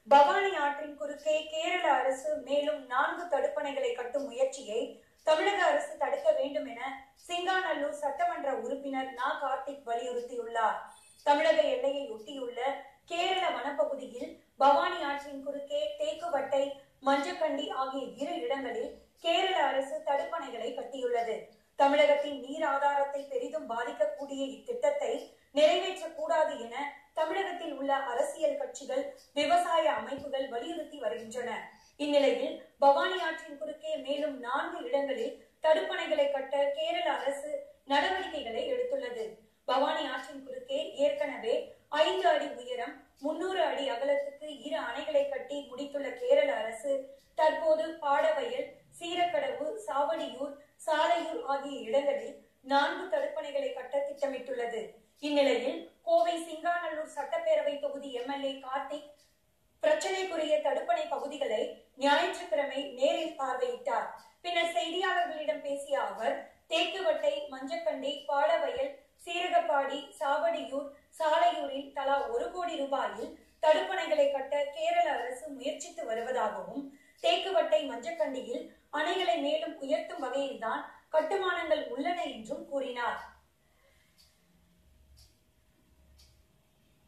பவானி ஆற்றின் குறுக்கே கேரள அரசு மேலும் 4 தடுப்பணைகளை கட்டும் முயற்சியை தமிழக அரசு தடுக்க வேண்டும் என சிங்காநல்லூர் சட்டமன்ற உறுப்பினர் நா. கார்த்திக் வலியுறுத்தியுள்ளார். தமிழக எல்லையை ஒட்டியுள்ள கேரள வனப்பகுதியில் பவானி ஆற்றின் குறுக்கே தேக்குவட்டை, மஞ்சக்கண்டி ஆகிய 2 இடங்களில் கேரள அரசு தடுப்பணைகளை கட்டியுள்ளது. தமிழகத்தின் நீர் ஆதாரத்தை பெரிதும் பாதிக்கக்கூடிய இத்திட்டத்தை நிறைவேற்றக்கூடாது என தமிழகத்தில் உள்ள அரசியல் கட்சிகள், விவசாய அமைப்புகள் வலியுறுத்தி வருகின்றன. இந்நிலையில் பவானி ஆற்றின் குறுக்கே மேலும் 4 இடங்களில் தடுப்பணைகளை கட்ட கேரள அரசு நடவடிக்கைகளை எடுத்துள்ளது. பவானி ஆற்றின் குறுக்கே ஏற்கனவே 5 அடி உயரம், 300 அடி அகலத்துக்கு 2 அணைகளை கட்டி முடித்துள்ள கேரள அரசு தற்போது பாடவயல், சீரக்கடவு, சாவடியூர், சாலையூர் ஆகிய இடங்களில் 4 தடுப்பணைகளை கட்ட திட்டமிட்டுள்ளது. இந்நிலையில் கோவை சிங்காநல்லூர் சட்டப்பேரவை தொகுதி எம்எல்ஏ கார்த்திக் பிரச்சனைக்குரிய தடுப்பணை பகுதிகளை ஞாயிற்றுக்கிழமை நேரில் பார்வையிட்டார். பின்னர் செய்தியாளர்களிடம் பேசிய அவர், தேக்குவட்டை, மஞ்சக்கண்டி, பாடவயல், சீரகப்பாடி, சாவடியூர், சாலையூரில் தலா 1 கோடி ரூபாயில் தடுப்பணைகளை கட்ட கேரள அரசு முயற்சித்து வருவதாகவும், தேக்குவட்டை, மஞ்சக்கண்டியில் அணைகளை மேலும் உயர்த்தும் வகையில்தான் கட்டுமானங்கள் உள்ளன என்றும் கூறினார்.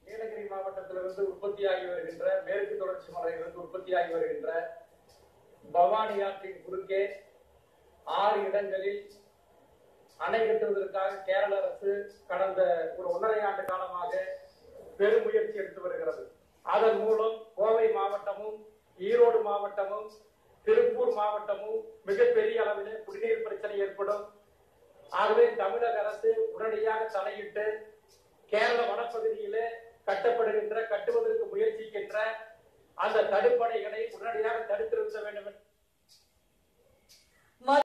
நீலகிரி மாவட்டத்திலிருந்து உற்பத்தியாகி வருகின்ற, மேற்கு தொடர்ச்சி மலையிலிருந்து உற்பத்தியாகி வருகின்ற பவானி ஆற்றின் குறுக்கே 6 இடங்களில் அணை கட்டுவதற்காக கேரள அரசு கடந்த ஒரு 1.5 ஆண்டு காலமாக பெருமுயற்சி எடுத்து வருகிறது. அதன் மூலம் கோவை மாவட்டமும், ஈரோடு மாவட்டமும், திருப்பூர் மாவட்டமும் மிகப்பெரிய அளவிலே குடிநீர் பிரச்சனை ஏற்படும். ஆகவே தமிழக அரசு உடனடியாக தலையிட்டு கேரள வனப்பகுதியிலே கட்டுவதற்கு முயற்சிக்கின்ற அந்த தடுப்பணைகளை